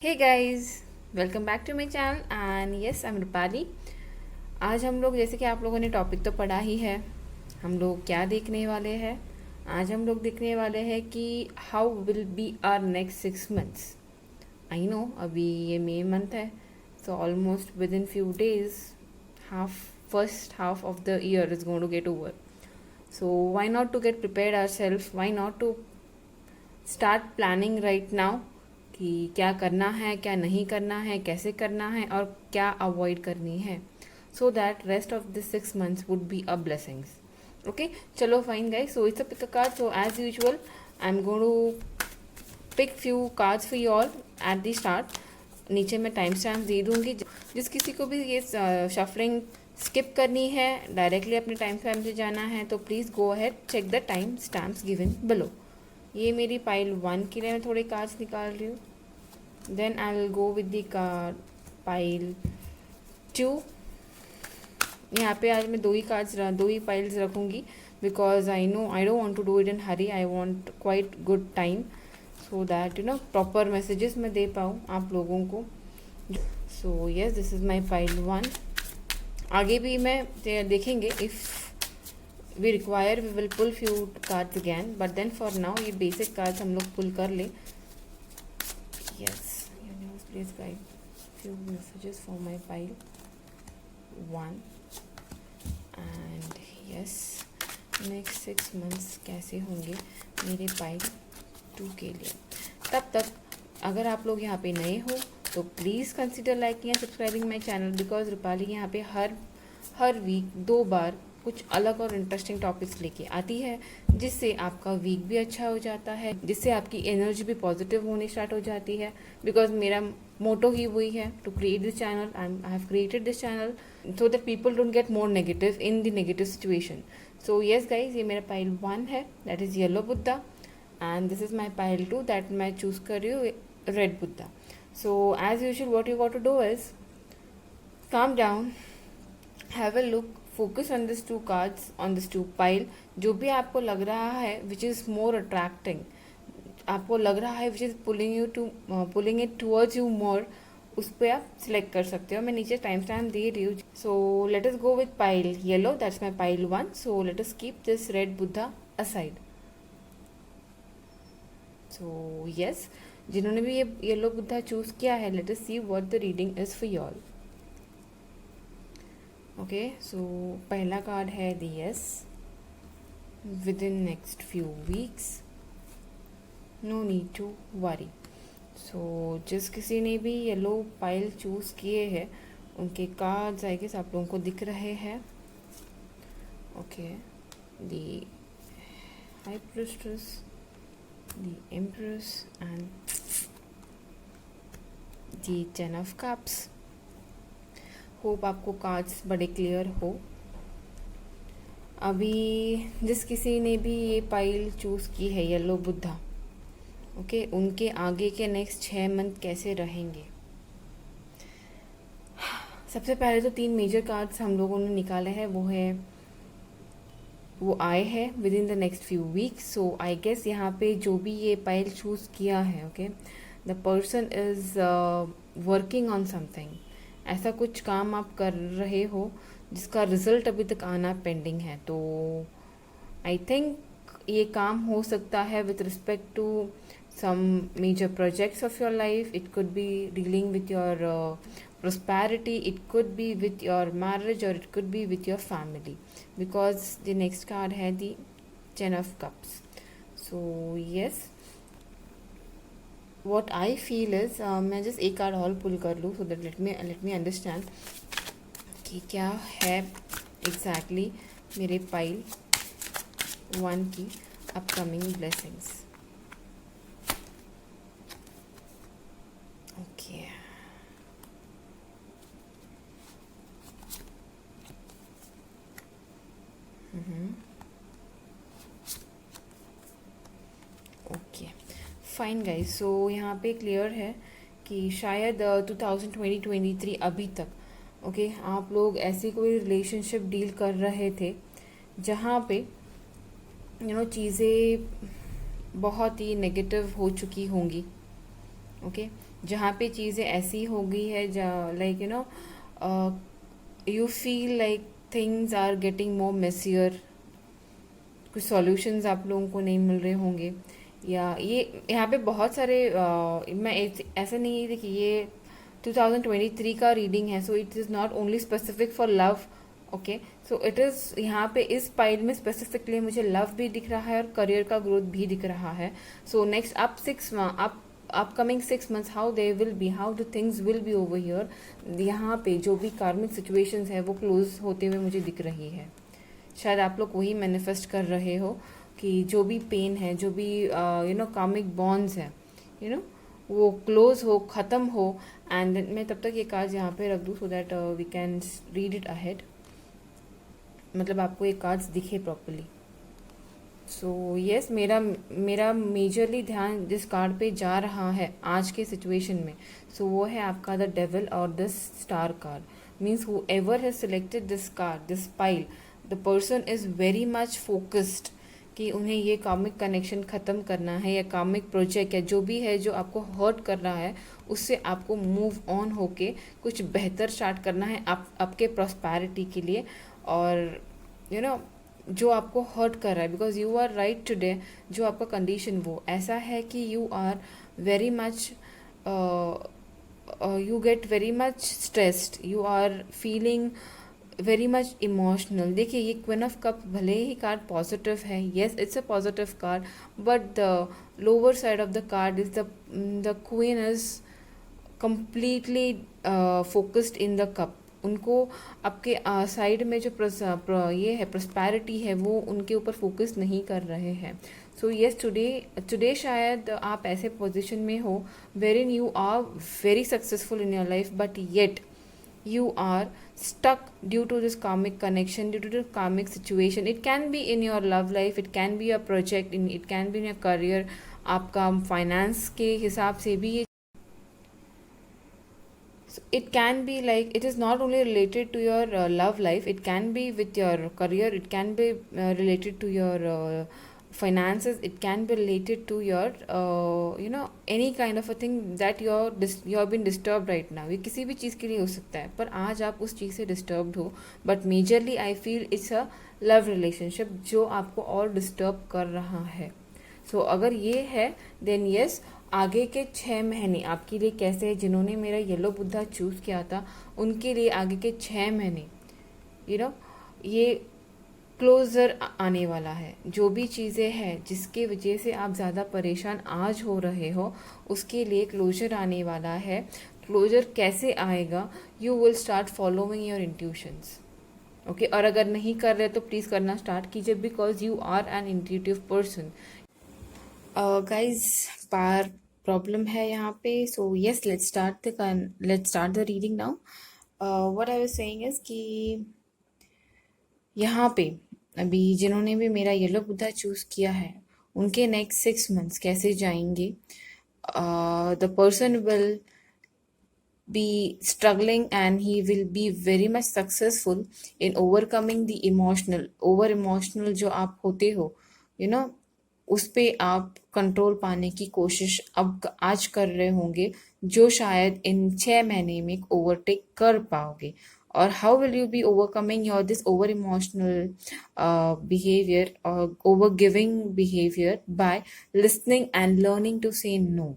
Hey guys, welcome back to my channel and yes I am Rupali. आज हम लोग, जैसे कि आप लोगों ने टॉपिक तो पढ़ा ही है, हम लोग क्या देखने वाले हैं। आज हम लोग देखने वाले हैं कि how will be our next 6 months. I know अभी ये मई मंथ है, so almost within few days half first half of the year is going to get over. So why not to get prepared ourself, why not to start planning right now कि क्या करना है, क्या नहीं करना है, कैसे करना है और क्या अवॉइड करनी है, so that rest of this 6 months would be a blessings. Okay, चलो fine guys, so it's a pick a card. So as usual I am going to pick few cards for you all at the start. नीचे मैं time stamp दे दूंगी, जिस किसी को भी ये shuffling skip करनी है, डायरेक्टली अपने टाइम स्टैम्प से जाना है, तो please go ahead, check the time stamps given below. ये मेरी पाइल 1 के लिए मैं थोड़े कार्ड्स निकाल रही हूँ। Then I will go with the card pile 2। यहाँ पे आज मैं दो ही पाइल्स रखूँगी, because I know I don't want to do it in hurry, I want quite good time so that proper messages मैं दे पाऊँ आप लोगों को। So yes, this is my pile 1। आगे भी मैं देखेंगे, if we require we will pull few cards again, but then for now ये बेसिक कार्ड्स हम लोग पुल कर ले। Yes, universe please guide few messages for my pile 1 and yes, next 6 months कैसे होंगे मेरे पाइल 2 के लिए। तब तक अगर आप लोग यहाँ पे नए हो तो please consider liking and subscribing my channel, because Rupali यहाँ पे हर वीक 2 बार कुछ अलग और इंटरेस्टिंग टॉपिक्स लेके आती है, जिससे आपका वीक भी अच्छा हो जाता है, जिससे आपकी एनर्जी भी पॉजिटिव होनी स्टार्ट हो जाती है। बिकॉज मेरा मोटो ही वही है, to create this channel, I have created this channel so that people don't get more negative in the negative situation. So yes guys, ये मेरा पाइल 1 है, that is yellow Buddha, and this is my pile 2 that मैं choose कर रही हूँ red Buddha. So as usual what you got to do is calm down, have a look, focus on these 2 cards, on this 2 pile। जो भी आपको लग रहा है which is more attracting, आपको लग रहा है which is pulling it towards you more, उस पर आप सिलेक्ट कर सकते हो। मैं नीचे टाइम स्टैम्प दे रही हूँ। So let us go with pile yellow, that's my pile 1। So let us keep this red Buddha aside. So yes, जिन्होंने भी ये येलो बुद्धा चूज किया है, let us see what the reading is for you all. Okay, so पहला card है the yes, within next few weeks no need to worry. So जिस किसी ने भी येलो पाइल चूज़ किए हैं, उनके कार्ड्स आई गेस आप लोगों को दिख रहे हैं। Okay, the high prestress, the empress and the 10 of cups. Hope आपको कार्ड्स बड़े क्लियर हो। अभी जिस किसी ने भी ये पाइल चूज़ की है येलो बुद्धा, ओके, उनके आगे के नेक्स्ट 6 मंथ कैसे रहेंगे। सबसे पहले तो 3 मेजर कार्ड्स हम लोगों ने निकाले हैं, वो आए हैं within the next few weeks. So I guess यहाँ पे जो भी ये पाइल चूज़ किया है, okay, the person is working on something. ऐसा कुछ काम आप कर रहे हो जिसका रिजल्ट अभी तक आना पेंडिंग है। तो आई थिंक ये काम हो सकता है with respect to some major projects of your life. It could be dealing with your prosperity, it could be with your marriage, or it could be with your family, because the next card है the 10 of cups. So yes, what I feel is मैं just एक card और पुल कर लूँ, so that let me understand कि क्या है exactly मेरे पाइल 1 की upcoming blessings. Okay. Okay fine guys, so यहाँ पे क्लियर है कि शायद 2020-23 अभी तक, ओके, आप लोग ऐसी कोई रिलेशनशिप डील कर रहे थे जहाँ पे चीज़ें बहुत ही नेगेटिव हो चुकी होंगी। ओके, जहाँ पे चीज़ें ऐसी हो गई है like you feel like things are getting more messier, कुछ सॉल्यूशंस आप लोगों को नहीं मिल रहे होंगे, या ये यहाँ पे बहुत सारे मैं ऐसा नहीं है, देखिए ये 2023 का रीडिंग है, so it is not only specific for love. Okay, so it is यहाँ पे इस पाइल में स्पेसिफिकली मुझे लव भी दिख रहा है और करियर का ग्रोथ भी दिख रहा है। So next up 6 month up upcoming 6 months how they will be, how the things will be over here. यहाँ पे जो भी कार्मिक सिचुएशंस है वो क्लोज होते हुए मुझे दिख रही है। शायद आप लोग वही मैनिफेस्ट कर रहे हो कि जो भी पेन है, जो भी कामिक बॉन्ड्स है, यू नो वो क्लोज हो, ख़त्म हो। एंड मैं तब तक ये कार्ड यहाँ पे रख दूँ so that we can read it ahead, मतलब आपको ये कार्ड्स दिखे प्रॉपरली। सो यस, मेरा मेजरली ध्यान जिस कार्ड पे जा रहा है आज के सिचुएशन में, सो वो है आपका द डेविल और the star card. Means who ever has selected this card, this pile, the person is very much focused कि उन्हें ये कामिक कनेक्शन ख़त्म करना है, या कामिक प्रोजेक्ट या जो भी है जो आपको हर्ट कर रहा है उससे आपको मूव ऑन होके कुछ बेहतर स्टार्ट करना है आपके प्रॉस्पेरिटी के लिए। और यू नो जो आपको हर्ट कर रहा है, because you are right today, जो आपका कंडीशन वो ऐसा है कि you are very much, you get very much stressed, you are feeling very much emotional. देखिए ये क्वीन ऑफ कप भले ही कार्ड पॉजिटिव है, yes it's a positive card, but the lower side of the card is the queen is completely focused in the cup। उनको आपके side में जो ये है प्रॉस्पेरिटी है वो उनके ऊपर फोकस नहीं कर रहे हैं। सो येस, टुडे शायद आप ऐसे पोजीशन में हो where in you are very successful in your life, but yet you are stuck due to this karmic connection, due to the karmic situation। it can be in your love life, it can be a project, it can be in your career। आपका finance के हिसाब से भी ये, so it can be like it is not only related to your love life, it can be with your career, it can be related to your finances, it can be related to your any kind of a thing that you have been disturbed right now। ये किसी भी चीज़ के लिए हो सकता है, पर आज आप उस चीज़ से डिस्टर्ब्ड हो, but majorly I feel it's a love relationship जो आपको और डिस्टर्ब कर रहा है। सो अगर ये है देन यस, आगे के 6 महीने आपके लिए कैसे है, जिन्होंने मेरा येलो बुद्धा चूज़ किया था उनके लिए आगे के 6 महीने ये क्लोज़र आने वाला है। जो भी चीज़ें हैं जिसके वजह से आप ज़्यादा परेशान आज हो रहे हो उसके लिए क्लोजर आने वाला है। क्लोजर कैसे आएगा, you will start following your intuitions. Okay, और अगर नहीं कर रहे तो प्लीज़ करना स्टार्ट कीजिए, because you are an intuitive person. Guys पार प्रॉब्लम है यहाँ पे, so yes let's start the reading now. What I was saying is कि यहाँ पे अभी जिन्होंने भी मेरा येलो बुद्धा चूज़ किया है उनके नेक्स्ट 6 मंथ्स कैसे जाएंगे। The person will be struggling and he will be very much successful in overcoming the over emotional जो आप होते हो, उस पे आप कंट्रोल पाने की कोशिश अब आज कर रहे होंगे, जो शायद इन 6 महीने में ओवरटेक कर पाओगे। और how will you be overcoming your this over emotional behaviour और over giving behaviour by listening and learning to say no.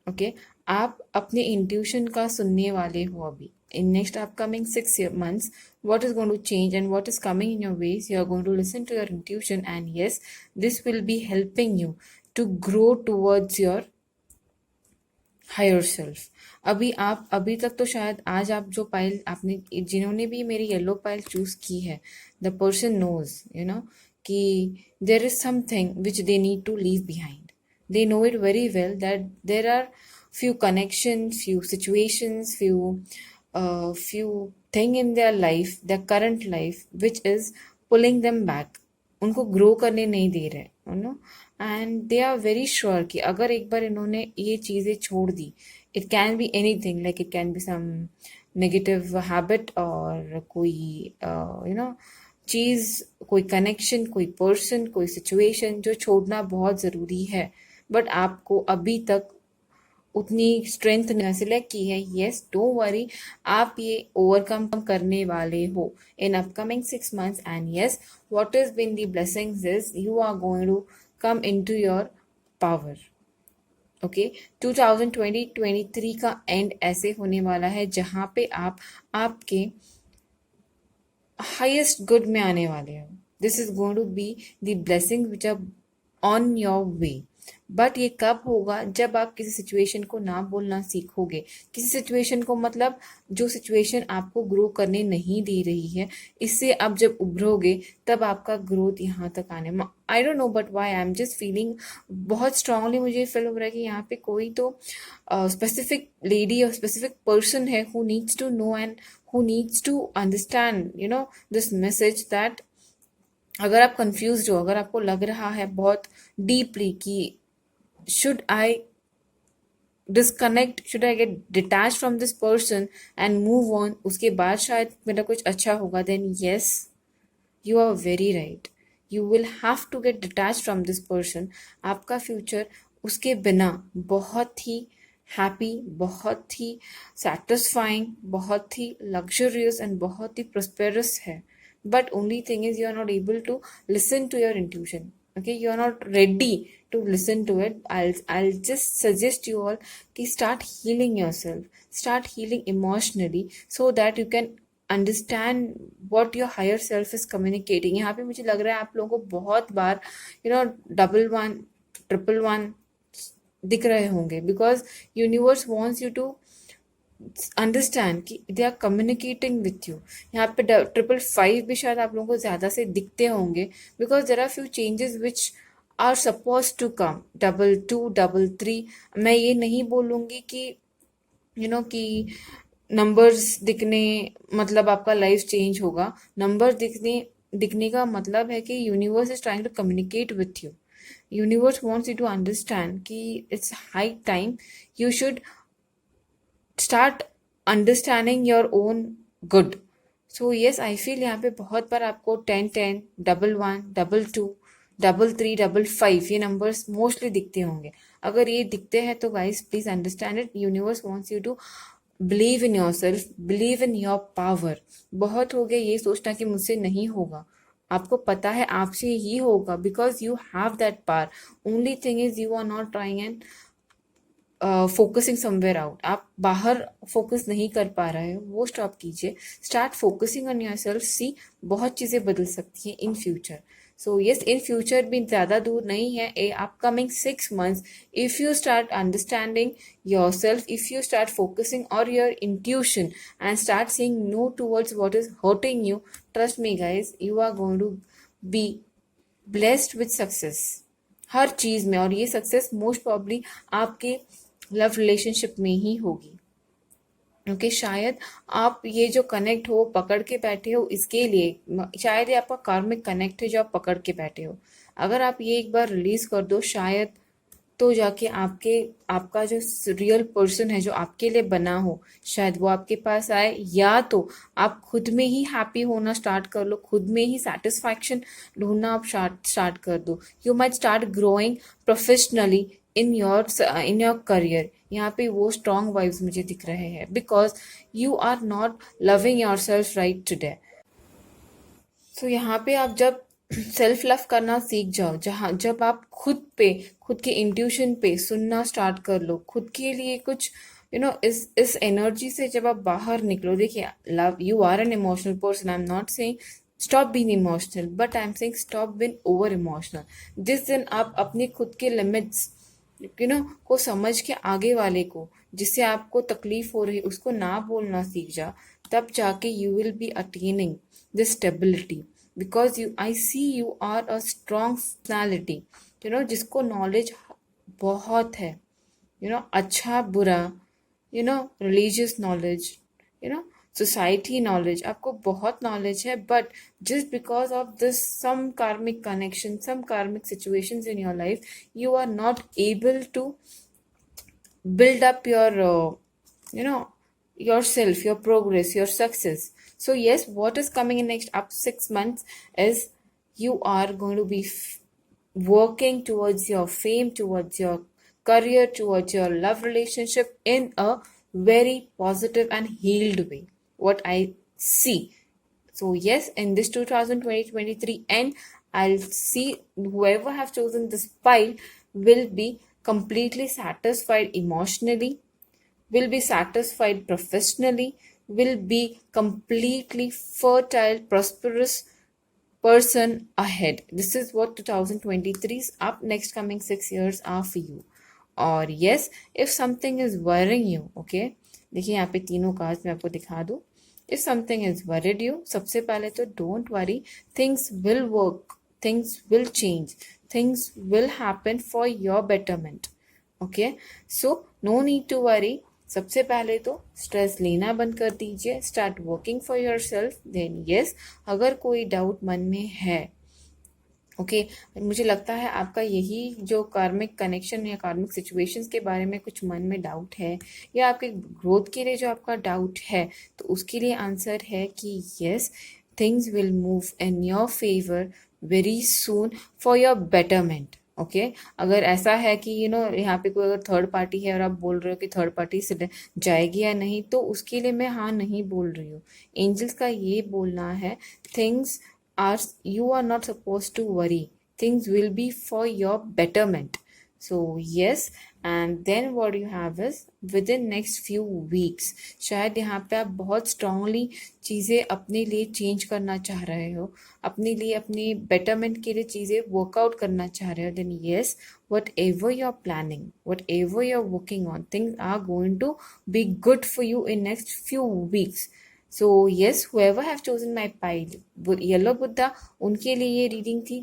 Okay, आप अपने इंट्यूशन का सुनने वाले हो। अभी in next upcoming 6 months, what is going to change and what is coming in your ways, you are going to listen to your intuition, and yes, this will be helping you to grow towards your higher self। अभी तक तो शायद आज आप जो pile आपने, जिन्होंने भी मेरी येलो पाइल चूज की है, द पर्सन नोज कि there is something which they need to leave behind. they know it very well that there are few connections, few situations, few thing in their life, their current life, which is pulling them back, उनको grow करने नहीं दे रहे, and they are very sure कि अगर एक बार इन्होंने ये चीज़ें छोड़ दी, it can be anything, like it can be some negative habit और कोई चीज़, कोई कनेक्शन, कोई पर्सन, कोई सिचुएशन जो छोड़ना बहुत ज़रूरी है, बट आपको अभी तक उतनी स्ट्रेंथ सिलेक्ट की है, यस डोंट वरी, आप ये ओवरकम करने वाले हो in upcoming 6 months. And yes, what is been the blessings is you are going to come into your power. Okay, 2023 का एंड ऐसे होने वाला है जहां पे आप आपके हाईएस्ट गुड में आने वाले हो. This is going to be the blessing which are on your way. But ये कब होगा? जब आप किसी सिचुएशन को ना बोलना सीखोगे. किसी सिचुएशन को मतलब जो सिचुएशन आपको ग्रो करने नहीं दे रही है, इससे आप जब उभरोगे तब आपका ग्रोथ यहाँ तक आने. I don't know but why I am just feeling, बहुत स्ट्रांगली मुझे फील हो रहा है कि यहाँ पे कोई तो स्पेसिफिक लेडी और स्पेसिफिक पर्सन है who needs to know and who needs to understand this message that अगर आप कंफ्यूज हो, अगर आपको लग रहा है बहुत डीपली कि should I disconnect, should I get detached from this person and move on, उसके बाद शायद मेरा कुछ अच्छा होगा, then yes, you are very right. You will have to get detached from this person. आपका फ्यूचर उसके बिना बहुत ही हैप्पी, बहुत ही सेटिस्फाइंग, बहुत ही लग्जरियस एंड बहुत ही प्रॉस्पेरस है. But only thing is you are not able to listen to your intuition. Okay, you are not ready to listen to it. I'll just suggest you all to start healing yourself, start healing emotionally, so that you can understand what your higher self is communicating. यहाँ पे मुझे लग रहा है आप लोगों को बहुत बार डबल वन, ट्रिपल वन दिख रहे होंगे, because universe wants you to understand कि they are communicating with you. यहाँ पे 555 भी शायद आप लोगों को ज़्यादा से दिखते होंगे, because there are few changes which are suppose to come. 22, 33, मैं ये नहीं बोलूँगी कि कि नंबर्स दिखने मतलब आपका लाइफ चेंज होगा. नंबर दिखने का मतलब है कि universe is trying to communicate with you. Universe wants you to understand कि it's high time you should start understanding your own good. So yes, I feel यहाँ पे बहुत बार आपको 10, 10, 11, 22, 33, 55 ये नंबर्स मोस्टली दिखते होंगे. अगर ये दिखते हैं तो guys please understand it. Universe wants you to believe in yourself, believe in your power. बहुत हो गया ये सोचना कि मुझसे नहीं होगा. आपको पता है आपसे ही होगा, because you have that power. Only thing is you are not trying and focusing somewhere out. आप बाहर फोकस नहीं कर पा रहे हो, वो स्टॉप कीजिए. Start focusing on your self. See, बहुत चीज़ें बदल सकती हैं in future. So yes, in future भी ज़्यादा दूर नहीं है. A upcoming 6 months, if you start understanding your self, if you start focusing on your intuition and start saying no towards what is hurting you, trust me guys, you are going to be blessed with success हर चीज़ में. और ये success most probably आपके love relationship में ही होगी. Okay, शायद आप ये जो कनेक्ट हो पकड़ के बैठे हो, इसके लिए शायद ये आपका कार्मिक कनेक्ट है जो आप पकड़ के बैठे हो. अगर आप ये एक बार रिलीज कर दो, शायद तो जाके आपका जो रियल पर्सन है जो आपके लिए बना हो, शायद वो आपके पास आए. या तो आप खुद में ही हैप्पी होना स्टार्ट कर लो, खुद में ही सेटिस्फैक्शन ढूंढना आप स्टार्ट कर दो. You might start growing professionally in your career. यहाँ पे वो स्ट्रॉन्ग वाइब्स मुझे दिख रहे हैं, because you are not loving your self right today. So यहाँ पे आप जब सेल्फ लव करना सीख जाओ, जब आप खुद के इंट्यूशन पे सुनना स्टार्ट कर लो, खुद के लिए कुछ इस एनर्जी से जब आप बाहर निकलो. देखिए, love, you are an emotional person. I am not saying stop being emotional, but I am saying stop being over emotional. जिस दिन आप अपने खुद के लिमिट्स को समझ के आगे वाले को जिससे आपको तकलीफ हो रही उसको ना बोलना सीख जा, तब जाके you will be attaining this stability. Because I see you are a strong personality, जिसको नॉलेज बहुत है, अच्छा बुरा, रिलीजियस नॉलेज, सोसाइटी नॉलेज, आपको बहुत नॉलेज है. But just because of this some karmic connection, some karmic situations in your life, you are not able to build up yourself, your progress, your success. So yes, what is coming in next up 6 months is you are going to be working towards your fame, towards your career, towards your love relationship in a very positive and healed way. What I see. So yes, in this 2023 end, I'll see whoever have chosen this pile will be completely satisfied emotionally, will be satisfied professionally, will be completely fertile, prosperous person ahead. This is what 2023's up next coming 6 years are for you. और yes, if something is worrying you, okay, देखिए यहाँ पे तीनों cards मैं आपको दिखा दूँ. If something is worried you, सबसे पहले तो don't worry, things will work, things will change, things will happen for your betterment. Okay, so no need to worry. सबसे पहले तो स्ट्रेस लेना बंद कर दीजिए, start working for yourself. Then yes, अगर कोई डाउट मन में है, ओके, मुझे लगता है आपका यही जो कार्मिक कनेक्शन या कार्मिक सिचुएशंस के बारे में कुछ मन में डाउट है, या आपके ग्रोथ के लिए जो आपका डाउट है, तो उसके लिए आंसर है कि yes, things will move in your favour very soon for your betterment. Okay, अगर ऐसा है कि यहाँ पे कोई अगर थर्ड पार्टी है और आप बोल रहे हो कि थर्ड पार्टी से जाएगी या नहीं, तो उसके लिए मैं हाँ नहीं बोल रही हूँ. एंजल्स का ये बोलना है, things are you are not supposed to worry, things will be for your betterment. So yes, and then what you have is within next few weeks, शायद यहाँ पे आप बहुत स्ट्रांगली चीज़ें अपने लिए चेंज करना चाह रहे हो, अपने लिए अपनी बेटरमेंट के लिए चीज़ें वर्कआउट करना चाह रहे हो. then yes, whatever you're planning, whatever you're working on, things are going to be good for you in next few weeks. So yes, whoever have chosen my pile, yellow Buddha, उनके लिए ये रीडिंग थी.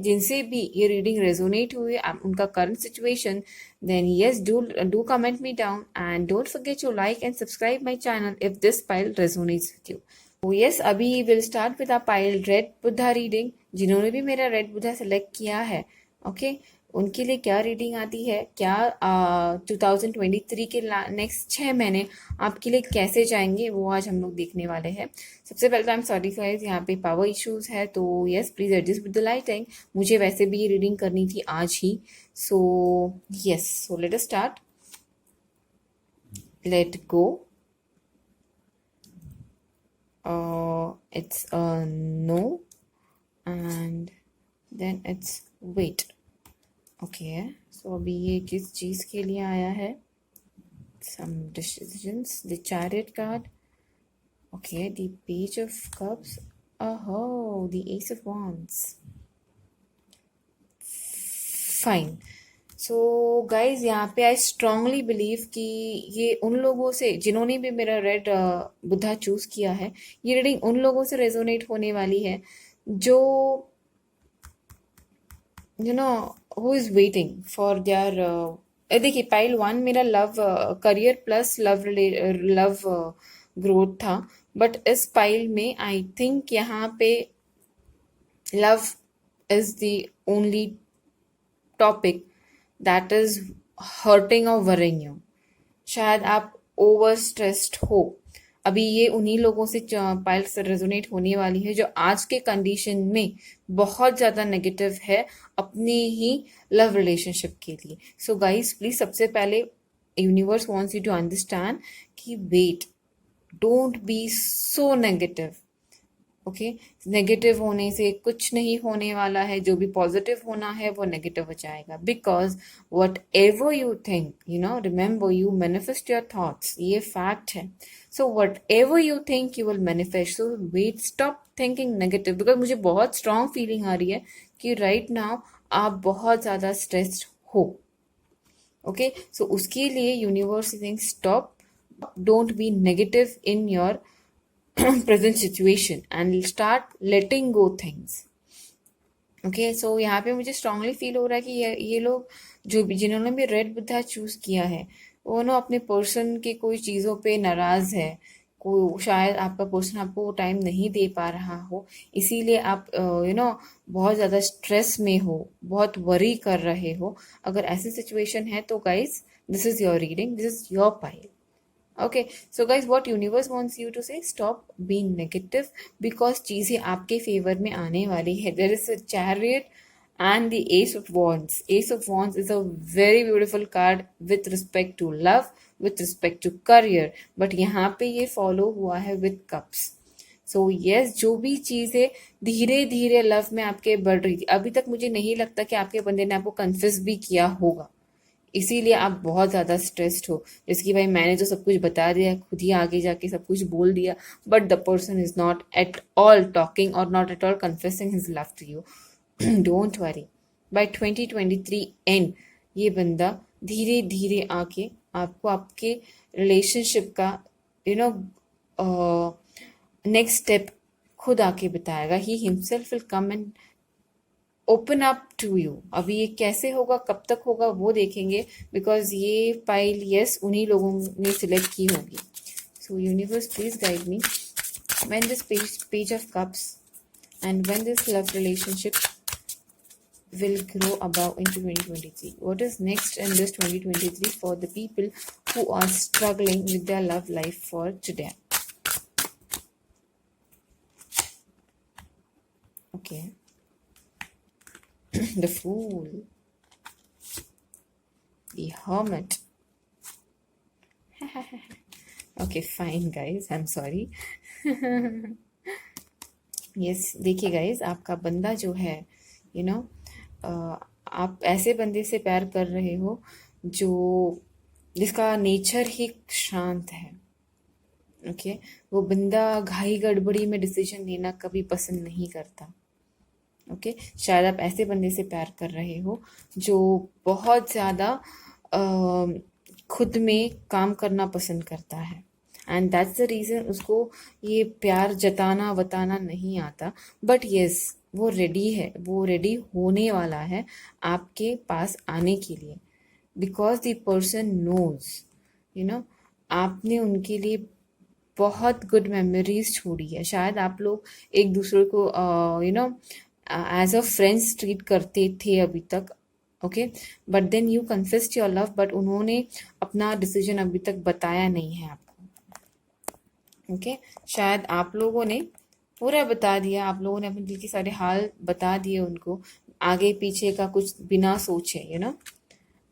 जिनसे भी ये रीडिंग रेजोनेट हुई उनका current situation, then yes, do comment me down and don't forget to like and subscribe my channel if this pile resonates with you. So yes, अभी we'll start with our pile red Buddha reading. जिन्होंने भी मेरा red Buddha select किया है, okay, उनके लिए क्या reading आती है, क्या 2023 के नेक्स्ट 6 महीने आपके लिए कैसे जाएंगे, वो आज हम लोग देखने वाले हैं. सबसे पहले तो आई एम सॉरी गाइस, यहाँ पे पावर इश्यूज है, तो yes please adjust with the lighting. मुझे वैसे भी ये रीडिंग करनी थी आज ही. So yes, so let us start. Let go. It's no and then it's wait. Okay, so अभी ये किस चीज़ के लिए आया है? Some decisions. The chariot card. Okay, the page of cups. ओहो, the ace of wands. Fine. So guys, यहाँ पे आई स्ट्रांगली बिलीव कि ये उन लोगों से जिन्होंने भी मेरा रेड बुद्धा चूज किया है, ये रीडिंग उन लोगों से रेजोनेट होने वाली है जो who is waiting for their देखिए, पाइल 1 मेरा love career plus love growth था, बट इस पाइल में आई थिंक यहाँ पे love is the only topic that is hurting और वरिंग यू. शायद आप ओवर स्ट्रेस्ड हो. अभी ये उन्हीं लोगों से पाइल से रेजोनेट होने वाली है जो आज के कंडीशन में बहुत ज़्यादा नेगेटिव है अपनी ही लव रिलेशनशिप के लिए. सो गाइस, प्लीज, सबसे पहले universe wants you to understand कि wait, don't be so negative. Okay, negative होने से कुछ नहीं होने वाला है. जो भी पॉजिटिव होना है वो नेगेटिव हो जाएगा. Because whatever you think, remember, you manifest your thoughts. ये फैक्ट है. So whatever you think you will manifest. So wait, stop thinking negative. Because मुझे बहुत स्ट्रांग फीलिंग आ रही है कि राइट नाउ आप बहुत ज़्यादा स्ट्रेस्ड हो. ओके, सो उसके लिए universe think stop, don't be negative in your present situation and start letting go things. Okay, so यहाँ पे मुझे स्ट्रांगली फील हो रहा है कि ये लोग जो भी जिन्होंने भी रेड बुद्धा चूज किया है, वो अपने पर्सन के कोई चीज़ों पे नाराज है. कोई शायद आपका पर्सन आपको टाइम नहीं दे पा रहा हो, इसीलिए आप बहुत ज़्यादा स्ट्रेस में हो, बहुत वरी कर रहे हो. अगर ऐसी सिचुएशन है तो guys, this is your reading, this is your pile. Okay, so guys, what universe wants you to say, stop being negative because चीज़ें आपके फेवर में आने वाली है. There is a chariot and the Ace of Wands. Ace of Wands is a very beautiful card with respect to love, with respect to career. But यहाँ पे ये follow हुआ है with cups. So yes, जो भी चीज़ें धीरे धीरे लव में आपके बढ़ रही थी, अभी तक मुझे नहीं लगता कि आपके बंदे ने आपको कन्फ्यूज भी किया होगा, इसीलिए आप बहुत ज़्यादा स्ट्रेस्ड हो। जैसे कि भाई मैंने तो सब कुछ बता दिया, खुद ही आगे जाके सब कुछ बोल दिया, but the person is not at all talking और not at all confessing his love to you. Don't worry, by 2023 and ये बंदा धीरे धीरे आके आपको आपके रिलेशनशिप का नेक्स्ट स्टेप खुद आके बताएगा। He himself will come and open up to you. अभी ये कैसे होगा, कब तक होगा, वो देखेंगे, बिकॉज ये फाइल यस उन्हीं लोगों ने सिलेक्ट की होगी। सो universe please guide me when this page of cups and when this love relationship will grow above into 2023. What is next in this 2023 for the people who are struggling with their love life for today? Okay. The Fool, the Hermit. Okay, fine guys, I'm sorry. Yes, देखिए guys, आपका बंदा जो है आप ऐसे बंदे से प्यार कर रहे हो जो जिसका नेचर ही शांत है। ओके, वो बंदा घाई गड़बड़ी में डिसीजन लेना कभी पसंद नहीं करता। ओके, शायद आप ऐसे बंदे से प्यार कर रहे हो जो बहुत ज़्यादा खुद में काम करना पसंद करता है, एंड दैट्स द रीज़न उसको ये प्यार जताना वताना नहीं आता। बट येस, वो रेडी है, वो रेडी होने वाला है आपके पास आने के लिए, बिकॉज द पर्सन नोज आपने उनके लिए बहुत गुड मेमोरीज छोड़ी है। शायद आप लोग एक दूसरे को एज अ फ्रेंड्स ट्रीट करते थे अभी तक, okay, but then you confessed your love, but उन्होंने अपना डिसीजन अभी तक बताया नहीं है आपको। ओके, शायद आप लोगों ने पूरा बता दिया, आप लोगों ने अपने दिल के सारे हाल बता दिए उनको, आगे पीछे का कुछ बिना सोचे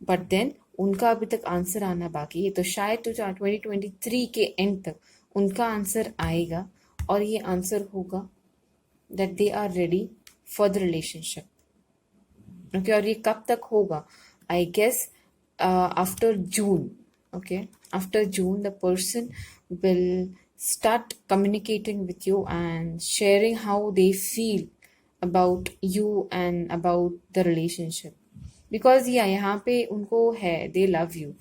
बट देन उनका अभी तक आंसर आना बाकी है। तो शायद 2023 के एंड तक उनका आंसर आएगा, और ये आंसर होगा that they are ready for the relationship. Okay, और ये कब तक होगा? I guess after June. Okay, after June the person will start communicating with you and sharing how they feel about you and about the relationship, because यहाँ पे उनको है, they love you,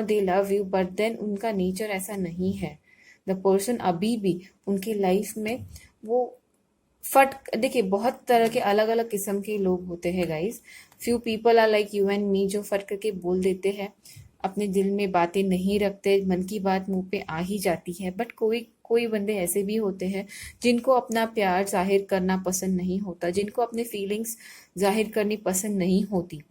they love you, but then उनका nature ऐसा नहीं है। the person अभी भी उनकी लाइफ में वो देखिए बहुत तरह के अलग अलग किस्म के लोग होते हैं guys. Few people are like you and me, जो फट करके बोल देते हैं, अपने दिल में बातें नहीं रखते, मन की बात मुंह पे आ ही जाती है। बट कोई बंदे ऐसे भी होते हैं जिनको अपना प्यार जाहिर करना पसंद नहीं होता, जिनको अपने फीलिंग्स जाहिर करनी पसंद नहीं होती,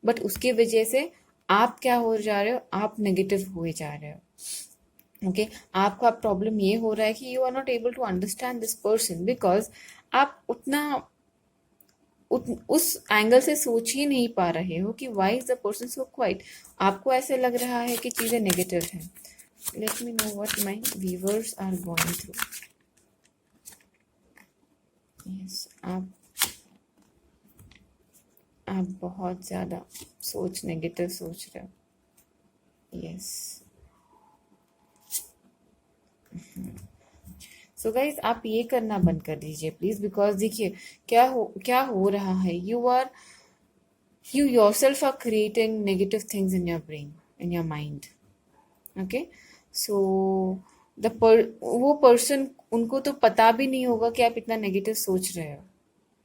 बट उसके वजह से आप क्या हो जा रहे हो, आप नेगेटिव हुए जा रहे हो। ओके, आपका प्रॉब्लम ये हो रहा है कि you are not able to understand this person, because आप उस एंगल से सोच ही नहीं पा रहे हो कि why is the person so quiet. आपको ऐसे लग रहा है कि चीज़ें नेगेटिव हैं। Let me know what my viewers are going through. Yes, आप बहुत ज़्यादा नेगेटिव सोच रहे हो। यस, सो गाइज आप ये करना बंद कर दीजिए प्लीज, बिकॉज देखिए क्या हो रहा है, you yourself are creating negative things in your brain, in your mind. Okay, so वो पर्सन, उनको तो पता भी नहीं होगा कि आप इतना नेगेटिव सोच रहे हो,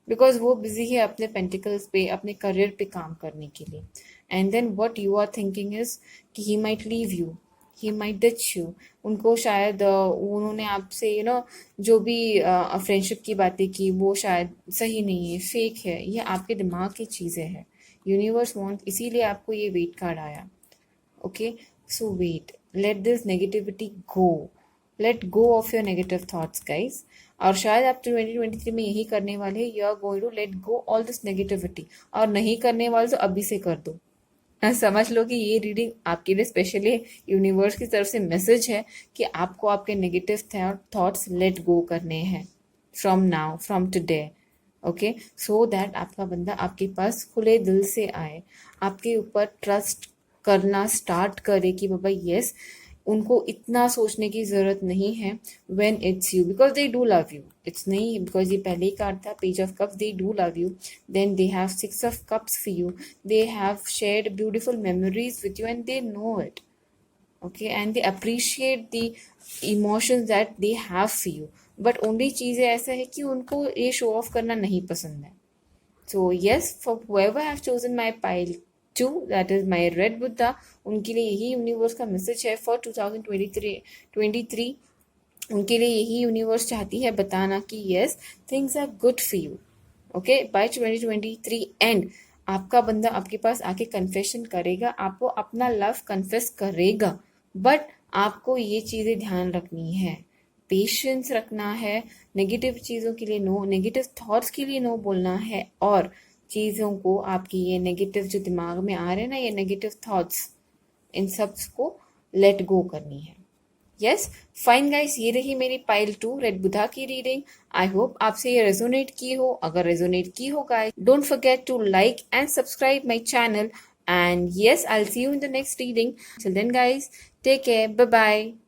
बिकॉज वो बिजी है अपने पेंटिकल्स पे, अपने करियर पे काम करने के लिए। And then what you are thinking is कि he might leave you, he might ditch you. उनको शायद उन्होंने आपसे जो भी फ्रेंडशिप की बातें की वो शायद सही नहीं है, फेक है, ये आपके दिमाग की चीज़ें हैं। यूनिवर्स वांट, इसीलिए आपको ये वेट कार्ड आया। Okay, so wait, let this negativity go, let go of your negative thoughts guys. और शायद आप 2023 में यही करने वाले हैं, you are going to let go all this negativity. और नहीं करने वाले तो अभी से कर दो। समझ लो कि ये रीडिंग आपके लिए स्पेशली यूनिवर्स की तरफ से मैसेज है कि आपको आपके नेगेटिव थॉट्स लेट गो करने हैं from now, from today. Okay, so that आपका बंदा आपके पास खुले दिल से आए, आपके ऊपर ट्रस्ट करना स्टार्ट करे कि बाबा यस, उनको इतना सोचने की ज़रूरत नहीं है when it's you, because they do love you. It's नहीं बिकॉज ये पहले ही कार्ड था, page of cups, they do love you, then they have six of cups for you, they have shared beautiful memories with you and they know it. okay, and they appreciate the emotions that they have for you, but only चीज़ें ऐसा है कि उनको ये show off करना नहीं पसंद है। so yes, for whoever have chosen my pile 2, that is my red buddha, उनके लिए यही यूनिवर्स का मैसेज है for 2023। उनके लिए यही यूनिवर्स चाहती है बताना कि yes, things are good for you, okay, by 2023 and आपका बंदा आपके पास आके कन्फेशन करेगा, आपको अपना लव कन्फेस करेगा, बट आपको ये चीज़ें ध्यान रखनी है, पेशेंस रखना है, नेगेटिव चीज़ों के लिए नो, नेगेटिव थॉट्स के लिए नो बोलना है, और चीज़ों को आपकी ये नेगेटिव जो दिमाग में आ रहे हैं ना, ये नेगेटिव थॉट्स, इन सब को लेट गो करनी है। यस फाइन गाइस, ये रही मेरी पाइल 2 रेड बुधा की रीडिंग। आई होप आपसे ये रेजोनेट की हो। अगर रेजोनेट की हो guys, don't forget to like and subscribe my channel, and yes, I'll see you in the next reading. Till then guys, take care, bye bye.